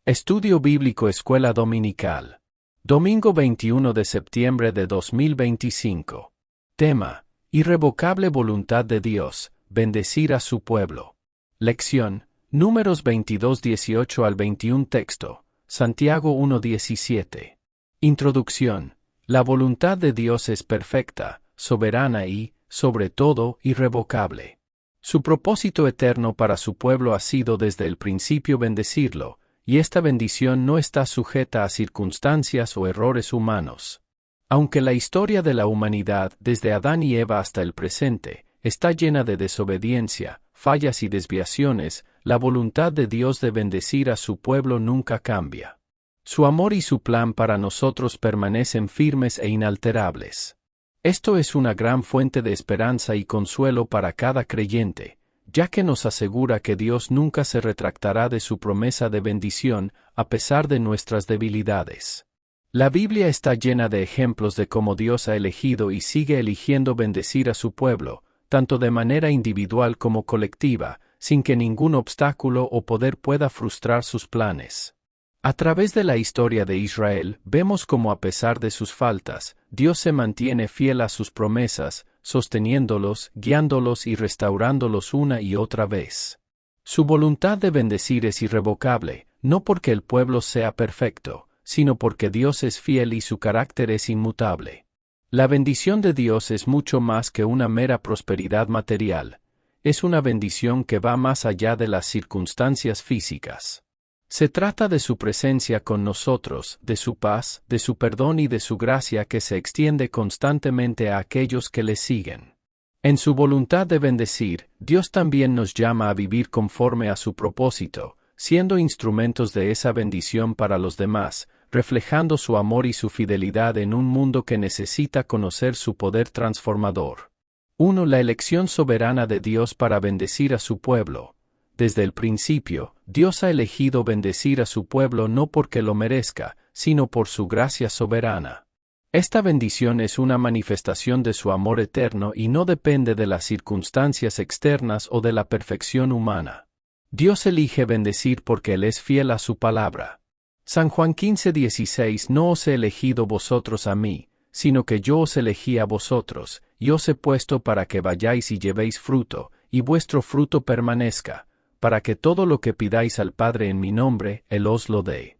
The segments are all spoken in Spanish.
Estudio Bíblico Escuela Dominical. Domingo 21 de septiembre de 2025. Tema: Irrevocable voluntad de Dios, bendecir a su pueblo. Lección: Números 22, 18 al 21. Texto: Santiago 1, 17. Introducción: La voluntad de Dios es perfecta, soberana y, sobre todo, irrevocable. Su propósito eterno para su pueblo ha sido desde el principio bendecirlo, y esta bendición no está sujeta a circunstancias o errores humanos. Aunque la historia de la humanidad, desde Adán y Eva hasta el presente, está llena de desobediencia, fallas y desviaciones, la voluntad de Dios de bendecir a su pueblo nunca cambia. Su amor y su plan para nosotros permanecen firmes e inalterables. Esto es una gran fuente de esperanza y consuelo para cada creyente, ya que nos asegura que Dios nunca se retractará de su promesa de bendición, a pesar de nuestras debilidades. La Biblia está llena de ejemplos de cómo Dios ha elegido y sigue eligiendo bendecir a su pueblo, tanto de manera individual como colectiva, sin que ningún obstáculo o poder pueda frustrar sus planes. A través de la historia de Israel, vemos cómo a pesar de sus faltas, Dios se mantiene fiel a sus promesas, sosteniéndolos, guiándolos y restaurándolos una y otra vez. Su voluntad de bendecir es irrevocable, no porque el pueblo sea perfecto, sino porque Dios es fiel y su carácter es inmutable. La bendición de Dios es mucho más que una mera prosperidad material. Es una bendición que va más allá de las circunstancias físicas. Se trata de su presencia con nosotros, de su paz, de su perdón y de su gracia que se extiende constantemente a aquellos que le siguen. En su voluntad de bendecir, Dios también nos llama a vivir conforme a su propósito, siendo instrumentos de esa bendición para los demás, reflejando su amor y su fidelidad en un mundo que necesita conocer su poder transformador. 1. La elección soberana de Dios para bendecir a su pueblo. Desde el principio, Dios ha elegido bendecir a su pueblo no porque lo merezca, sino por su gracia soberana. Esta bendición es una manifestación de su amor eterno y no depende de las circunstancias externas o de la perfección humana. Dios elige bendecir porque Él es fiel a su palabra. San Juan 15:16 No os he elegido vosotros a mí, sino que yo os elegí a vosotros, y os he puesto para que vayáis y llevéis fruto, y vuestro fruto permanezca, para que todo lo que pidáis al Padre en mi nombre, Él os lo dé.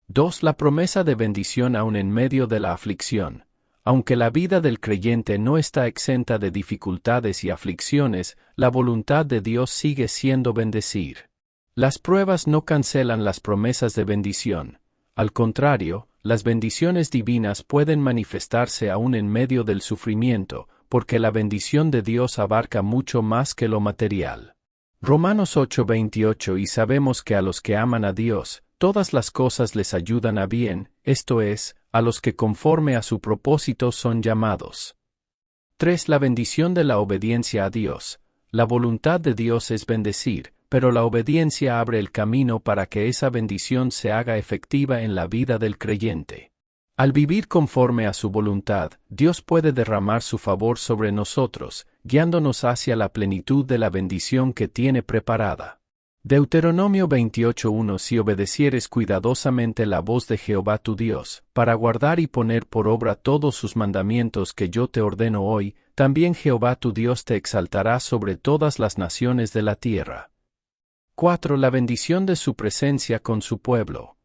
2. La promesa de bendición aún en medio de la aflicción. Aunque la vida del creyente no está exenta de dificultades y aflicciones, la voluntad de Dios sigue siendo bendecir. Las pruebas no cancelan las promesas de bendición. Al contrario, las bendiciones divinas pueden manifestarse aún en medio del sufrimiento, porque la bendición de Dios abarca mucho más que lo material. Romanos 8:28 Y sabemos que a los que aman a Dios, todas las cosas les ayudan a bien, esto es, a los que conforme a su propósito son llamados. 3. La bendición de la obediencia a Dios. La voluntad de Dios es bendecir, pero la obediencia abre el camino para que esa bendición se haga efectiva en la vida del creyente. Al vivir conforme a su voluntad, Dios puede derramar su favor sobre nosotros, guiándonos hacia la plenitud de la bendición que tiene preparada. Deuteronomio 28:1 Si obedecieres cuidadosamente la voz de Jehová tu Dios, para guardar y poner por obra todos sus mandamientos que yo te ordeno hoy, también Jehová tu Dios te exaltará sobre todas las naciones de la tierra. 4. La bendición de su presencia con su pueblo.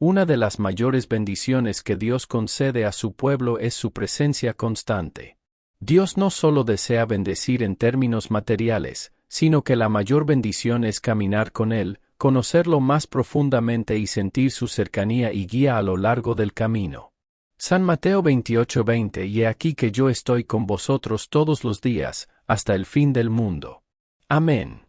Una de las mayores bendiciones que Dios concede a su pueblo es su presencia constante. Dios no solo desea bendecir en términos materiales, sino que la mayor bendición es caminar con Él, conocerlo más profundamente y sentir su cercanía y guía a lo largo del camino. San Mateo 28:20 Y he aquí que yo estoy con vosotros todos los días, hasta el fin del mundo. Amén.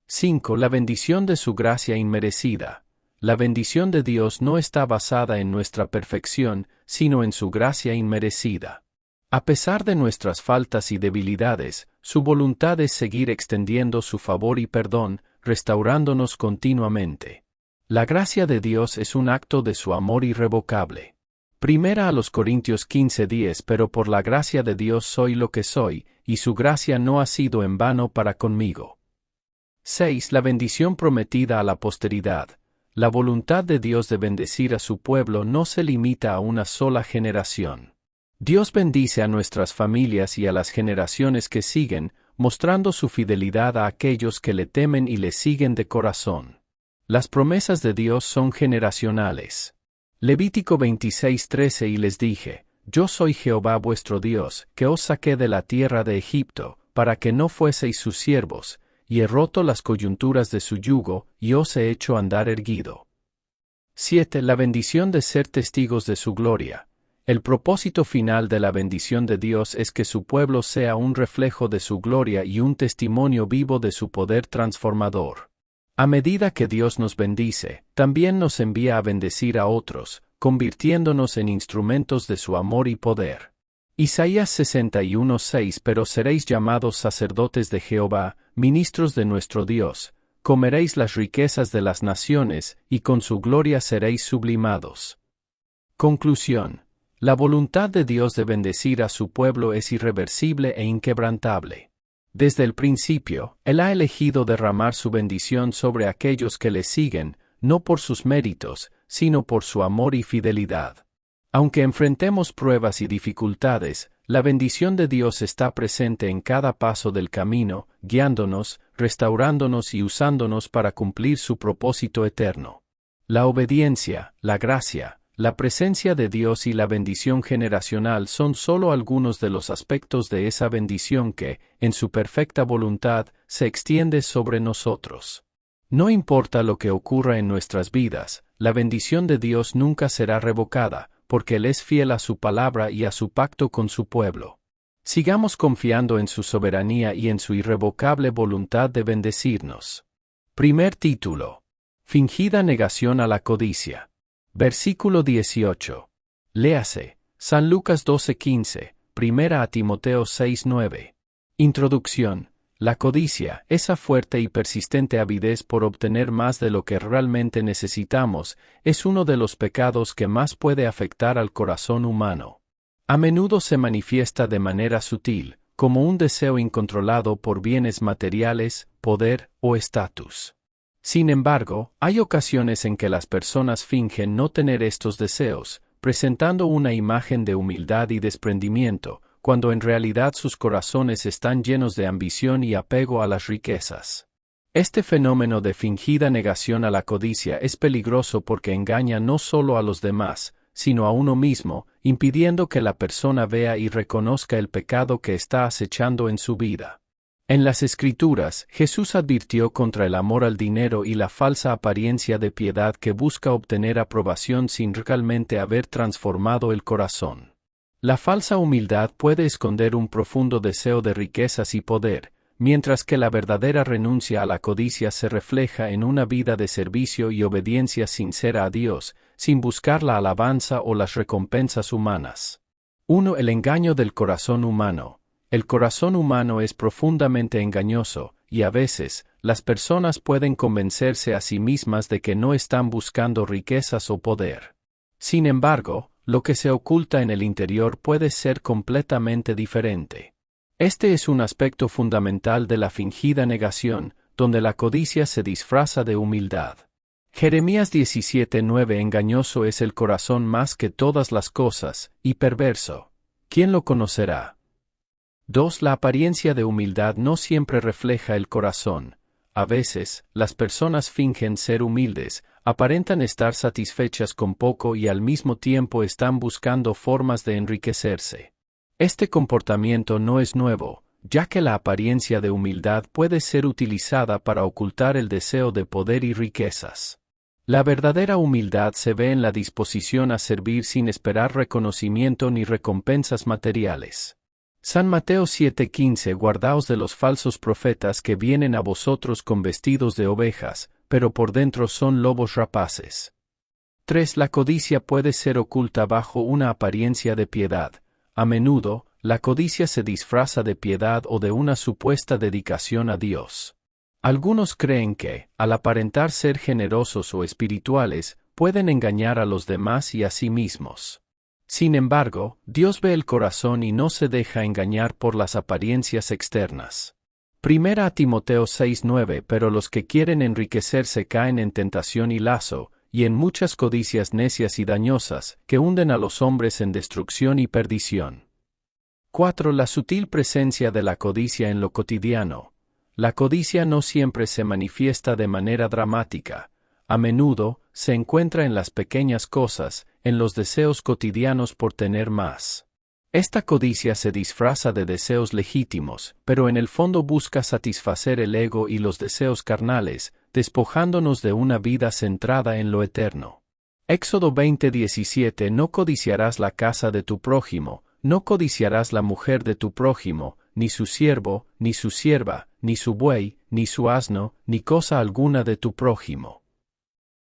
5. La bendición de su gracia inmerecida. La bendición de Dios no está basada en nuestra perfección, sino en su gracia inmerecida. A pesar de nuestras faltas y debilidades, su voluntad es seguir extendiendo su favor y perdón, restaurándonos continuamente. La gracia de Dios es un acto de su amor irrevocable. Primera a los Corintios 15:10 Pero por la gracia de Dios soy lo que soy, y su gracia no ha sido en vano para conmigo. 6. La bendición prometida a la posteridad. La voluntad de Dios de bendecir a su pueblo no se limita a una sola generación. Dios bendice a nuestras familias y a las generaciones que siguen, mostrando su fidelidad a aquellos que le temen y le siguen de corazón. Las promesas de Dios son generacionales. Levítico 26:13 Y les dije, yo soy Jehová vuestro Dios, que os saqué de la tierra de Egipto, para que no fueseis sus siervos, y he roto las coyunturas de su yugo, y os he hecho andar erguido. 7. La bendición de ser testigos de su gloria. El propósito final de la bendición de Dios es que su pueblo sea un reflejo de su gloria y un testimonio vivo de su poder transformador. A medida que Dios nos bendice, también nos envía a bendecir a otros, convirtiéndonos en instrumentos de su amor y poder. Isaías 61:6 Pero seréis llamados sacerdotes de Jehová, ministros de nuestro Dios, comeréis las riquezas de las naciones, y con su gloria seréis sublimados. Conclusión. La voluntad de Dios de bendecir a su pueblo es irreversible e inquebrantable. Desde el principio, Él ha elegido derramar su bendición sobre aquellos que le siguen, no por sus méritos, sino por su amor y fidelidad. Aunque enfrentemos pruebas y dificultades, la bendición de Dios está presente en cada paso del camino, guiándonos, restaurándonos y usándonos para cumplir su propósito eterno. La obediencia, la gracia, la presencia de Dios y la bendición generacional son solo algunos de los aspectos de esa bendición que, en su perfecta voluntad, se extiende sobre nosotros. No importa lo que ocurra en nuestras vidas, la bendición de Dios nunca será revocada, porque Él es fiel a su palabra y a su pacto con su pueblo. Sigamos confiando en su soberanía y en su irrevocable voluntad de bendecirnos. Primer título. Fingida negación a la codicia. Versículo 18. Léase, San Lucas 12:15, Primera a Timoteo 6:9. Introducción. La codicia, esa fuerte y persistente avidez por obtener más de lo que realmente necesitamos, es uno de los pecados que más puede afectar al corazón humano. A menudo se manifiesta de manera sutil, como un deseo incontrolado por bienes materiales, poder o estatus. Sin embargo, hay ocasiones en que las personas fingen no tener estos deseos, presentando una imagen de humildad y desprendimiento, cuando en realidad sus corazones están llenos de ambición y apego a las riquezas. Este fenómeno de fingida negación a la codicia es peligroso porque engaña no solo a los demás, sino a uno mismo, impidiendo que la persona vea y reconozca el pecado que está acechando en su vida. En las Escrituras, Jesús advirtió contra el amor al dinero y la falsa apariencia de piedad que busca obtener aprobación sin realmente haber transformado el corazón. La falsa humildad puede esconder un profundo deseo de riquezas y poder, mientras que la verdadera renuncia a la codicia se refleja en una vida de servicio y obediencia sincera a Dios, sin buscar la alabanza o las recompensas humanas. 1. El engaño del corazón humano. El corazón humano es profundamente engañoso, y a veces, las personas pueden convencerse a sí mismas de que no están buscando riquezas o poder. Sin embargo, lo que se oculta en el interior puede ser completamente diferente. Este es un aspecto fundamental de la fingida negación, donde la codicia se disfraza de humildad. Jeremías 17:9 Engañoso es el corazón más que todas las cosas, y perverso. ¿Quién lo conocerá? 2. La apariencia de humildad no siempre refleja el corazón. A veces, las personas fingen ser humildes, aparentan estar satisfechas con poco y al mismo tiempo están buscando formas de enriquecerse. Este comportamiento no es nuevo, ya que la apariencia de humildad puede ser utilizada para ocultar el deseo de poder y riquezas. La verdadera humildad se ve en la disposición a servir sin esperar reconocimiento ni recompensas materiales. San Mateo 7:15 Guardaos de los falsos profetas que vienen a vosotros con vestidos de ovejas, pero por dentro son lobos rapaces. 3. La codicia puede ser oculta bajo una apariencia de piedad. A menudo, la codicia se disfraza de piedad o de una supuesta dedicación a Dios. Algunos creen que, al aparentar ser generosos o espirituales, pueden engañar a los demás y a sí mismos. Sin embargo, Dios ve el corazón y no se deja engañar por las apariencias externas. Primera a Timoteo 6:9 Pero los que quieren enriquecerse caen en tentación y lazo, y en muchas codicias necias y dañosas, que hunden a los hombres en destrucción y perdición. 4. La sutil presencia de la codicia en lo cotidiano. La codicia no siempre se manifiesta de manera dramática. A menudo, se encuentra en las pequeñas cosas, en los deseos cotidianos por tener más. Esta codicia se disfraza de deseos legítimos, pero en el fondo busca satisfacer el ego y los deseos carnales, despojándonos de una vida centrada en lo eterno. Éxodo 20:17 No codiciarás la casa de tu prójimo, no codiciarás la mujer de tu prójimo, ni su siervo, ni su sierva, ni su buey, ni su asno, ni cosa alguna de tu prójimo.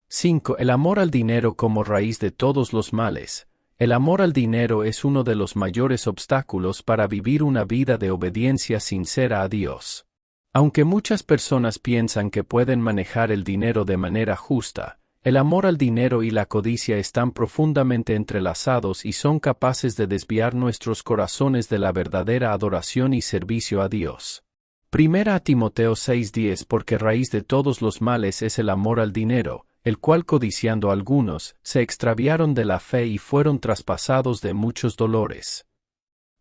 5. El amor al dinero como raíz de todos los males. El amor al dinero es uno de los mayores obstáculos para vivir una vida de obediencia sincera a Dios. Aunque muchas personas piensan que pueden manejar el dinero de manera justa, el amor al dinero y la codicia están profundamente entrelazados y son capaces de desviar nuestros corazones de la verdadera adoración y servicio a Dios. Primera a Timoteo 6:10 Porque raíz de todos los males es el amor al dinero, el cual codiciando algunos, se extraviaron de la fe y fueron traspasados de muchos dolores.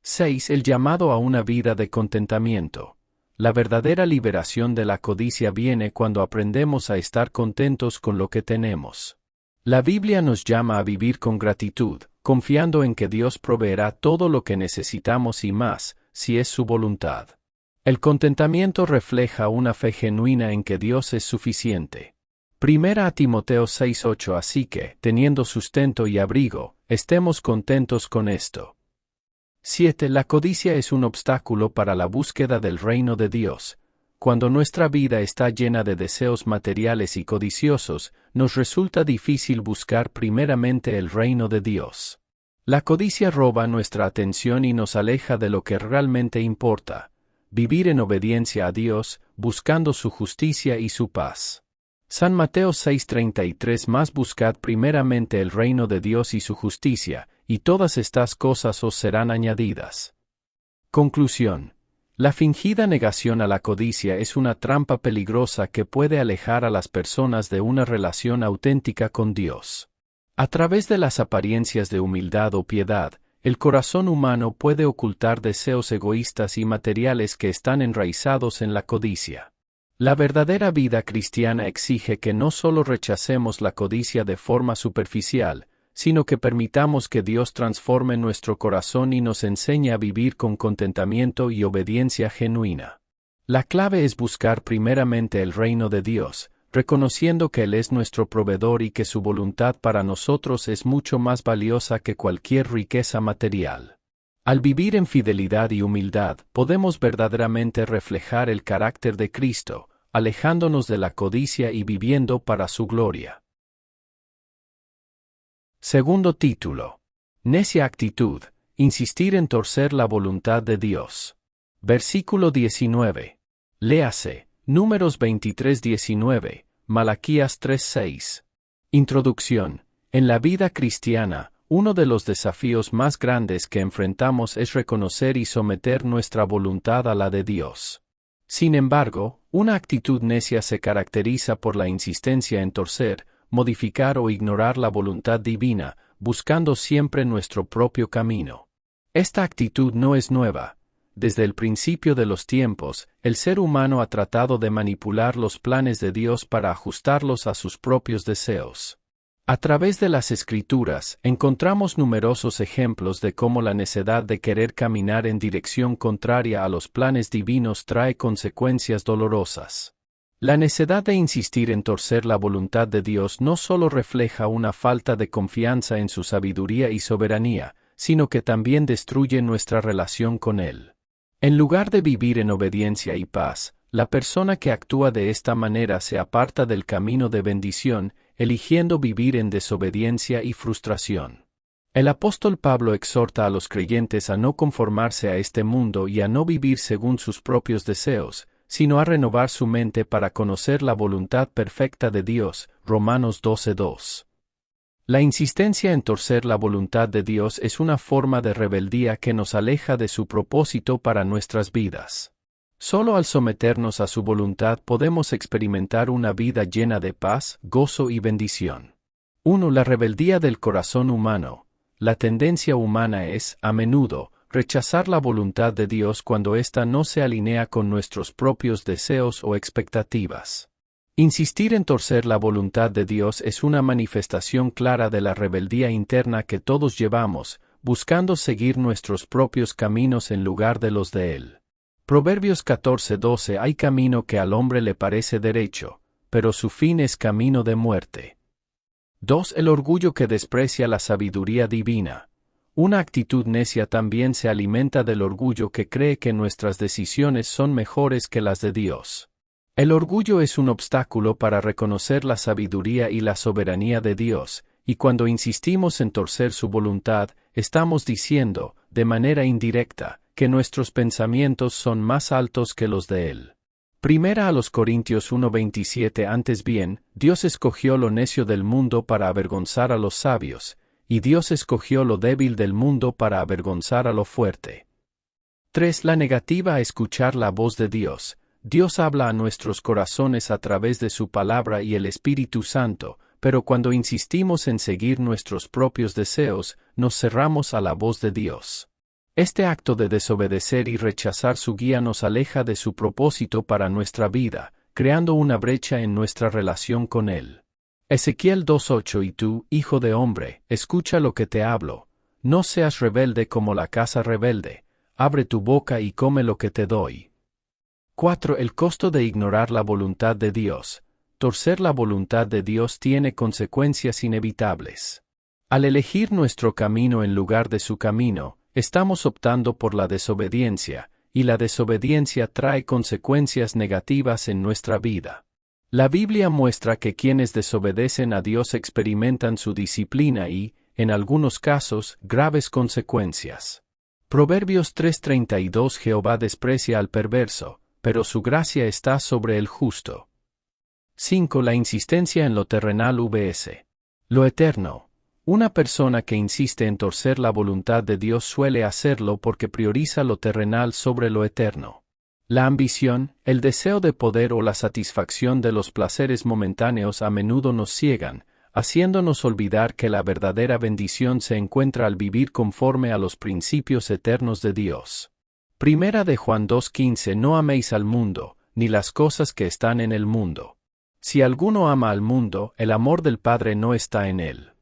6. El llamado a una vida de contentamiento. La verdadera liberación de la codicia viene cuando aprendemos a estar contentos con lo que tenemos. La Biblia nos llama a vivir con gratitud, confiando en que Dios proveerá todo lo que necesitamos y más, si es su voluntad. El contentamiento refleja una fe genuina en que Dios es suficiente. Primera a Timoteo 6:8 Así que, teniendo sustento y abrigo, estemos contentos con esto. 7. La codicia es un obstáculo para la búsqueda del reino de Dios. Cuando nuestra vida está llena de deseos materiales y codiciosos, nos resulta difícil buscar primeramente el reino de Dios. La codicia roba nuestra atención y nos aleja de lo que realmente importa: vivir en obediencia a Dios, buscando su justicia y su paz. San Mateo 6:33 Mas buscad primeramente el reino de Dios y su justicia, y todas estas cosas os serán añadidas. Conclusión. La fingida negación a la codicia es una trampa peligrosa que puede alejar a las personas de una relación auténtica con Dios. A través de las apariencias de humildad o piedad, el corazón humano puede ocultar deseos egoístas y materiales que están enraizados en la codicia. La verdadera vida cristiana exige que no solo rechacemos la codicia de forma superficial, sino que permitamos que Dios transforme nuestro corazón y nos enseñe a vivir con contentamiento y obediencia genuina. La clave es buscar primeramente el reino de Dios, reconociendo que Él es nuestro proveedor y que su voluntad para nosotros es mucho más valiosa que cualquier riqueza material. Al vivir en fidelidad y humildad, podemos verdaderamente reflejar el carácter de Cristo, alejándonos de la codicia y viviendo para su gloria. Segundo título. Necia actitud, insistir en torcer la voluntad de Dios. Versículo 19. Léase, Números 23:19, Malaquías 3:6. Introducción. En la vida cristiana, uno de los desafíos más grandes que enfrentamos es reconocer y someter nuestra voluntad a la de Dios. Sin embargo, una actitud necia se caracteriza por la insistencia en torcer, modificar o ignorar la voluntad divina, buscando siempre nuestro propio camino. Esta actitud no es nueva. Desde el principio de los tiempos, el ser humano ha tratado de manipular los planes de Dios para ajustarlos a sus propios deseos. A través de las Escrituras, encontramos numerosos ejemplos de cómo la necedad de querer caminar en dirección contraria a los planes divinos trae consecuencias dolorosas. La necedad de insistir en torcer la voluntad de Dios no solo refleja una falta de confianza en su sabiduría y soberanía, sino que también destruye nuestra relación con Él. En lugar de vivir en obediencia y paz, la persona que actúa de esta manera se aparta del camino de bendición, eligiendo vivir en desobediencia y frustración. El apóstol Pablo exhorta a los creyentes a no conformarse a este mundo y a no vivir según sus propios deseos, sino a renovar su mente para conocer la voluntad perfecta de Dios. Romanos 12:2. La insistencia en torcer la voluntad de Dios es una forma de rebeldía que nos aleja de su propósito para nuestras vidas. Solo al someternos a su voluntad podemos experimentar una vida llena de paz, gozo y bendición. 1. La rebeldía del corazón humano. La tendencia humana es, a menudo, rechazar la voluntad de Dios cuando ésta no se alinea con nuestros propios deseos o expectativas. Insistir en torcer la voluntad de Dios es una manifestación clara de la rebeldía interna que todos llevamos, buscando seguir nuestros propios caminos en lugar de los de Él. Proverbios 14:12. Hay camino que al hombre le parece derecho, pero su fin es camino de muerte. 2. El orgullo que desprecia la sabiduría divina. Una actitud necia también se alimenta del orgullo que cree que nuestras decisiones son mejores que las de Dios. El orgullo es un obstáculo para reconocer la sabiduría y la soberanía de Dios, y cuando insistimos en torcer su voluntad, estamos diciendo, de manera indirecta, que nuestros pensamientos son más altos que los de Él. Primera a los Corintios 1:27. Antes bien, Dios escogió lo necio del mundo para avergonzar a los sabios, y Dios escogió lo débil del mundo para avergonzar a lo fuerte. 3. La negativa a escuchar la voz de Dios. Dios habla a nuestros corazones a través de su palabra y el Espíritu Santo, pero cuando insistimos en seguir nuestros propios deseos, nos cerramos a la voz de Dios. Este acto de desobedecer y rechazar su guía nos aleja de su propósito para nuestra vida, creando una brecha en nuestra relación con Él. Ezequiel 2:8. Y tú, hijo de hombre, escucha lo que te hablo. No seas rebelde como la casa rebelde. Abre tu boca y come lo que te doy. 4. El costo de ignorar la voluntad de Dios. Torcer la voluntad de Dios tiene consecuencias inevitables. Al elegir nuestro camino en lugar de su camino, estamos optando por la desobediencia, y la desobediencia trae consecuencias negativas en nuestra vida. La Biblia muestra que quienes desobedecen a Dios experimentan su disciplina y, en algunos casos, graves consecuencias. Proverbios 3:32. Jehová desprecia al perverso, pero su gracia está sobre el justo. 5. La insistencia en lo terrenal vs. lo eterno. Una persona que insiste en torcer la voluntad de Dios suele hacerlo porque prioriza lo terrenal sobre lo eterno. La ambición, el deseo de poder o la satisfacción de los placeres momentáneos a menudo nos ciegan, haciéndonos olvidar que la verdadera bendición se encuentra al vivir conforme a los principios eternos de Dios. Primera de Juan 2:15. No améis al mundo, ni las cosas que están en el mundo. Si alguno ama al mundo, el amor del Padre no está en él.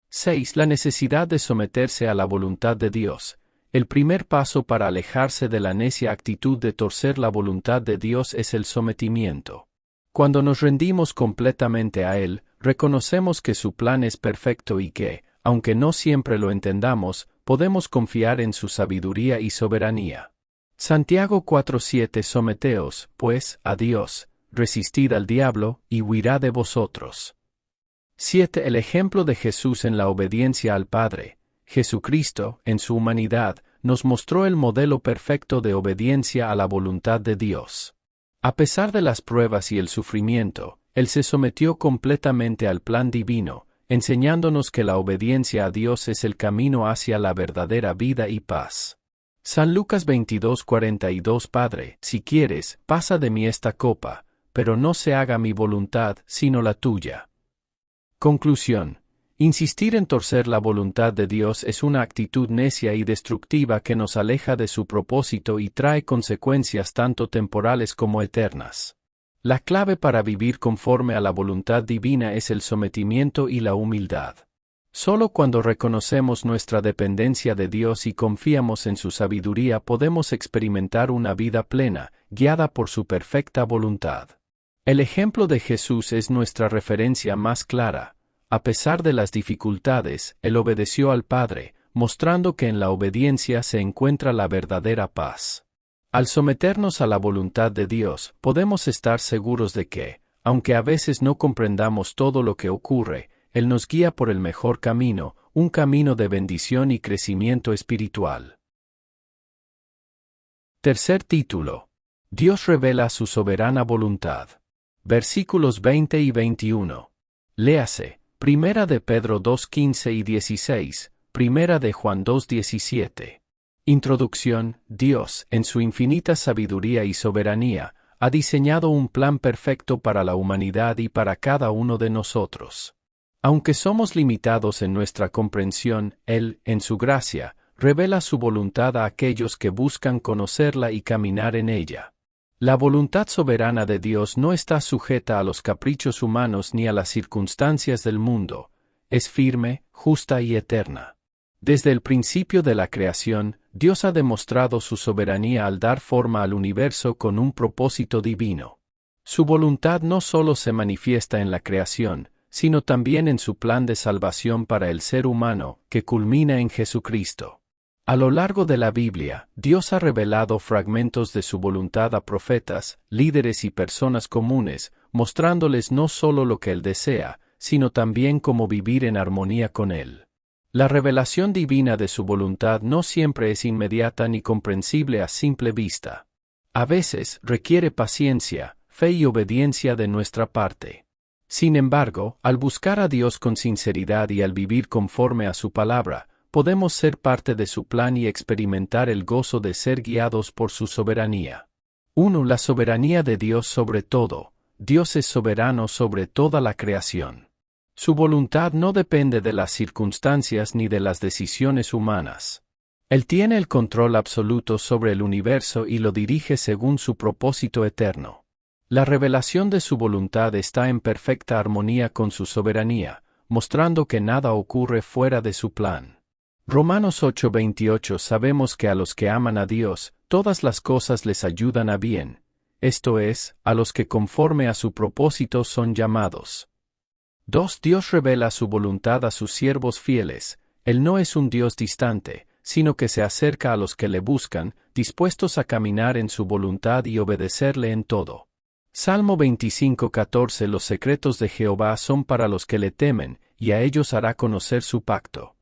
6. La necesidad de someterse a la voluntad de Dios. El primer paso para alejarse de la necia actitud de torcer la voluntad de Dios es el sometimiento. Cuando nos rendimos completamente a Él, reconocemos que su plan es perfecto y que, aunque no siempre lo entendamos, podemos confiar en su sabiduría y soberanía. Santiago 4:7. Someteos, pues, a Dios, resistid al diablo, y huirá de vosotros. 7. El ejemplo de Jesús en la obediencia al Padre. Jesucristo, en su humanidad, nos mostró el modelo perfecto de obediencia a la voluntad de Dios. A pesar de las pruebas y el sufrimiento, Él se sometió completamente al plan divino, enseñándonos que la obediencia a Dios es el camino hacia la verdadera vida y paz. San Lucas 22:42. Padre, si quieres, pasa de mí esta copa, pero no se haga mi voluntad, sino la tuya. Conclusión. Insistir en torcer la voluntad de Dios es una actitud necia y destructiva que nos aleja de su propósito y trae consecuencias tanto temporales como eternas. La clave para vivir conforme a la voluntad divina es el sometimiento y la humildad. Solo cuando reconocemos nuestra dependencia de Dios y confiamos en su sabiduría podemos experimentar una vida plena, guiada por su perfecta voluntad. El ejemplo de Jesús es nuestra referencia más clara. A pesar de las dificultades, Él obedeció al Padre, mostrando que en la obediencia se encuentra la verdadera paz. Al someternos a la voluntad de Dios, podemos estar seguros de que, aunque a veces no comprendamos todo lo que ocurre, Él nos guía por el mejor camino, un camino de bendición y crecimiento espiritual. Tercer título. Dios revela su soberana voluntad. Versículos 20 y 21. Léase, Primera de Pedro 2:15 y 16, Primera de Juan 2:17. Introducción. Dios, en su infinita sabiduría y soberanía, ha diseñado un plan perfecto para la humanidad y para cada uno de nosotros. Aunque somos limitados en nuestra comprensión, Él, en su gracia, revela su voluntad a aquellos que buscan conocerla y caminar en ella. La voluntad soberana de Dios no está sujeta a los caprichos humanos ni a las circunstancias del mundo. Es firme, justa y eterna. Desde el principio de la creación, Dios ha demostrado su soberanía al dar forma al universo con un propósito divino. Su voluntad no solo se manifiesta en la creación, sino también en su plan de salvación para el ser humano, que culmina en Jesucristo. A lo largo de la Biblia, Dios ha revelado fragmentos de su voluntad a profetas, líderes y personas comunes, mostrándoles no solo lo que Él desea, sino también cómo vivir en armonía con Él. La revelación divina de su voluntad no siempre es inmediata ni comprensible a simple vista. A veces requiere paciencia, fe y obediencia de nuestra parte. Sin embargo, al buscar a Dios con sinceridad y al vivir conforme a su palabra, podemos ser parte de su plan y experimentar el gozo de ser guiados por su soberanía. 1. La soberanía de Dios sobre todo. Dios es soberano sobre toda la creación. Su voluntad no depende de las circunstancias ni de las decisiones humanas. Él tiene el control absoluto sobre el universo y lo dirige según su propósito eterno. La revelación de su voluntad está en perfecta armonía con su soberanía, mostrando que nada ocurre fuera de su plan. Romanos 8:28. Sabemos que a los que aman a Dios, todas las cosas les ayudan a bien, esto es, a los que conforme a su propósito son llamados. 2. Dios revela su voluntad a sus siervos fieles. Él no es un Dios distante, sino que se acerca a los que le buscan, dispuestos a caminar en su voluntad y obedecerle en todo. Salmo 25:14. Los secretos de Jehová son para los que le temen, y a ellos hará conocer su pacto.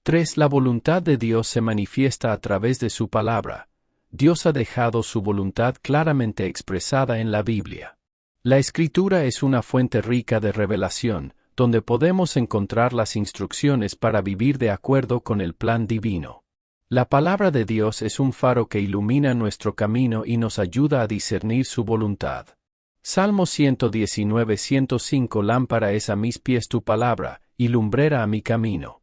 3. La voluntad de Dios se manifiesta a través de su palabra. Dios ha dejado su voluntad claramente expresada en la Biblia. La Escritura es una fuente rica de revelación, donde podemos encontrar las instrucciones para vivir de acuerdo con el plan divino. La palabra de Dios es un faro que ilumina nuestro camino y nos ayuda a discernir su voluntad. Salmo 119:105. Lámpara es a mis pies tu palabra, y lumbrera a mi camino.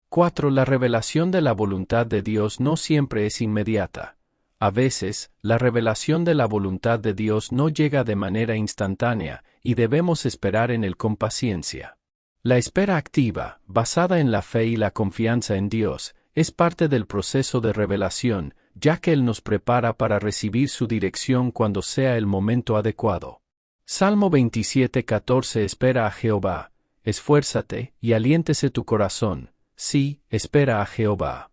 4. La revelación de la voluntad de Dios no siempre es inmediata. A veces, la revelación de la voluntad de Dios no llega de manera instantánea, y debemos esperar en él con paciencia. La espera activa, basada en la fe y la confianza en Dios, es parte del proceso de revelación, ya que Él nos prepara para recibir su dirección cuando sea el momento adecuado. Salmo 27:14. Espera a Jehová, esfuérzate, y aliéntese tu corazón. Sí, espera a Jehová.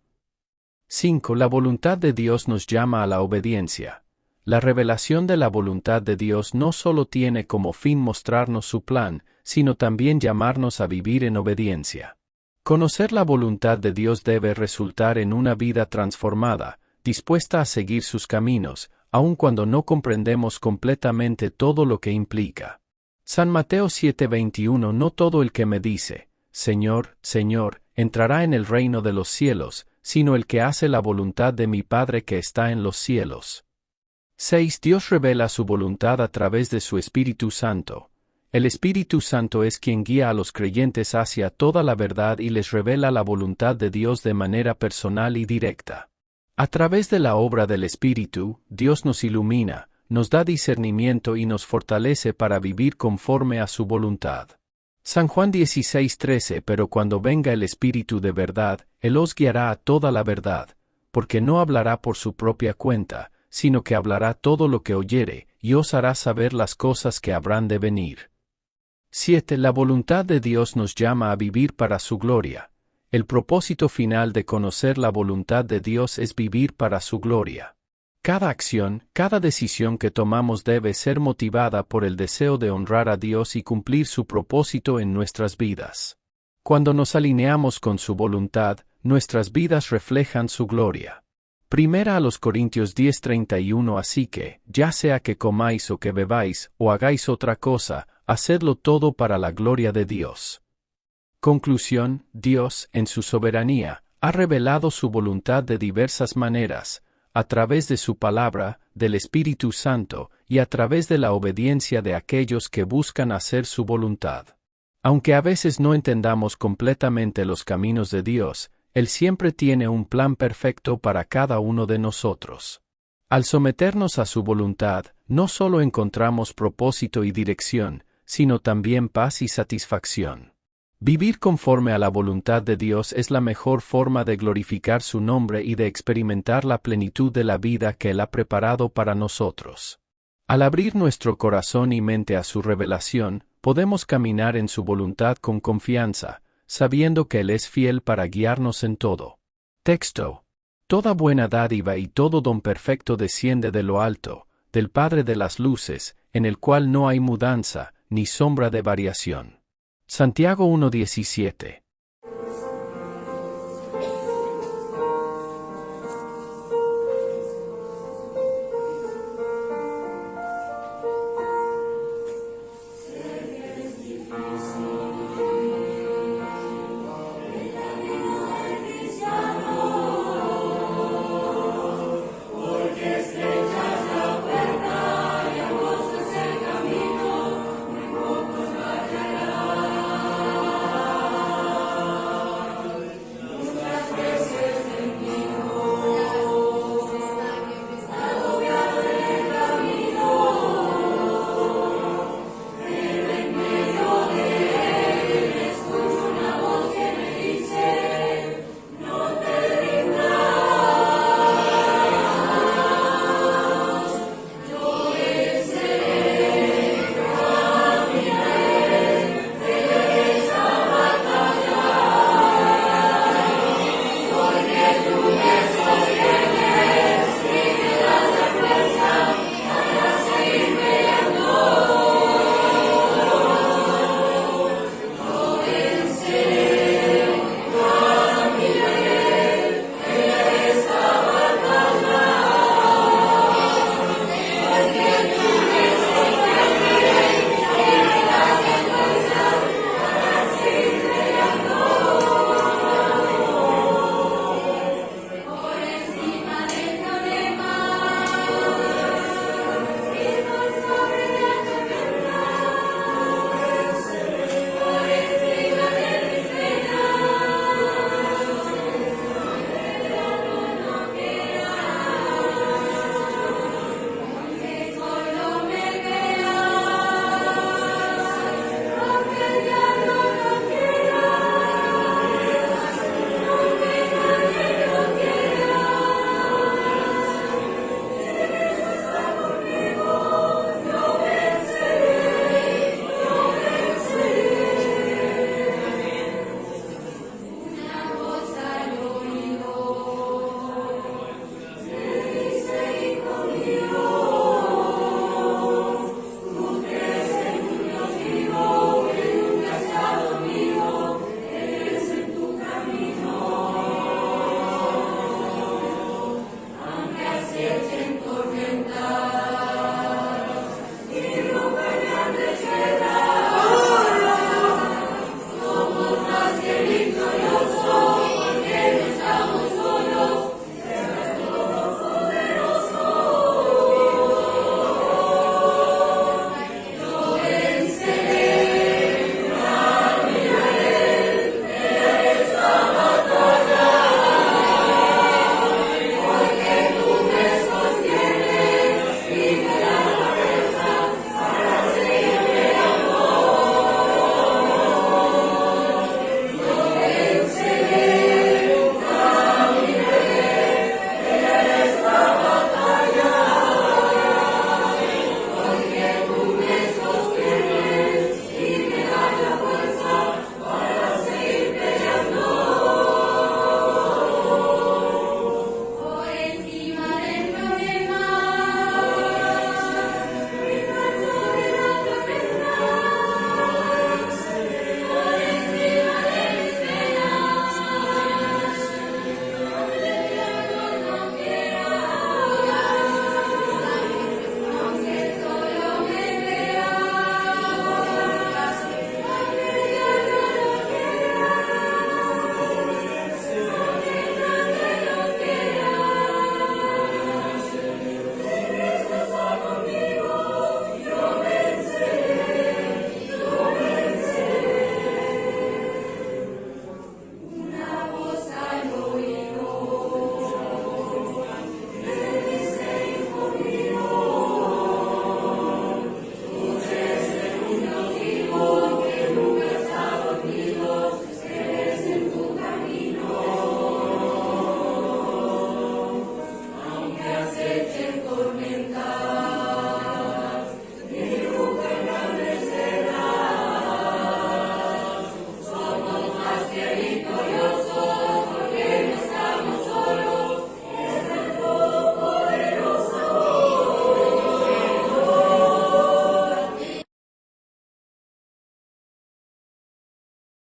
5. La voluntad de Dios nos llama a la obediencia. La revelación de la voluntad de Dios no solo tiene como fin mostrarnos su plan, sino también llamarnos a vivir en obediencia. Conocer la voluntad de Dios debe resultar en una vida transformada, dispuesta a seguir sus caminos, aun cuando no comprendemos completamente todo lo que implica. San Mateo 7:21. No todo el que me dice, Señor, Señor, entrará en el reino de los cielos, sino el que hace la voluntad de mi Padre que está en los cielos. 6. Dios revela su voluntad a través de su Espíritu Santo. El Espíritu Santo es quien guía a los creyentes hacia toda la verdad y les revela la voluntad de Dios de manera personal y directa. A través de la obra del Espíritu, Dios nos ilumina, nos da discernimiento y nos fortalece para vivir conforme a su voluntad. San Juan 16:13. Pero cuando venga el Espíritu de verdad, Él os guiará a toda la verdad, porque no hablará por su propia cuenta, sino que hablará todo lo que oyere, y os hará saber las cosas que habrán de venir. 7. La voluntad de Dios nos llama a vivir para su gloria. El propósito final de conocer la voluntad de Dios es vivir para su gloria. Cada acción, cada decisión que tomamos debe ser motivada por el deseo de honrar a Dios y cumplir su propósito en nuestras vidas. Cuando nos alineamos con su voluntad, nuestras vidas reflejan su gloria. Primera a los Corintios 10:31. Así que, ya sea que comáis o que bebáis, o hagáis otra cosa, hacedlo todo para la gloria de Dios. Conclusión. Dios, en su soberanía, Ha revelado su voluntad de diversas maneras, a través de su palabra, del Espíritu Santo, y a través de la obediencia de aquellos que buscan hacer su voluntad. Aunque a veces no entendamos completamente los caminos de Dios, Él siempre tiene un plan perfecto para cada uno de nosotros. Al someternos a su voluntad, no solo encontramos propósito y dirección, sino también paz y satisfacción. Vivir conforme a la voluntad de Dios es la mejor forma de glorificar su nombre y de experimentar la plenitud de la vida que Él ha preparado para nosotros. Al abrir nuestro corazón y mente a su revelación, podemos caminar en su voluntad con confianza, sabiendo que Él es fiel para guiarnos en todo. Texto. Toda buena dádiva y todo don perfecto desciende de lo alto, del Padre de las luces, en el cual no hay mudanza, ni sombra de variación. Santiago 1:17.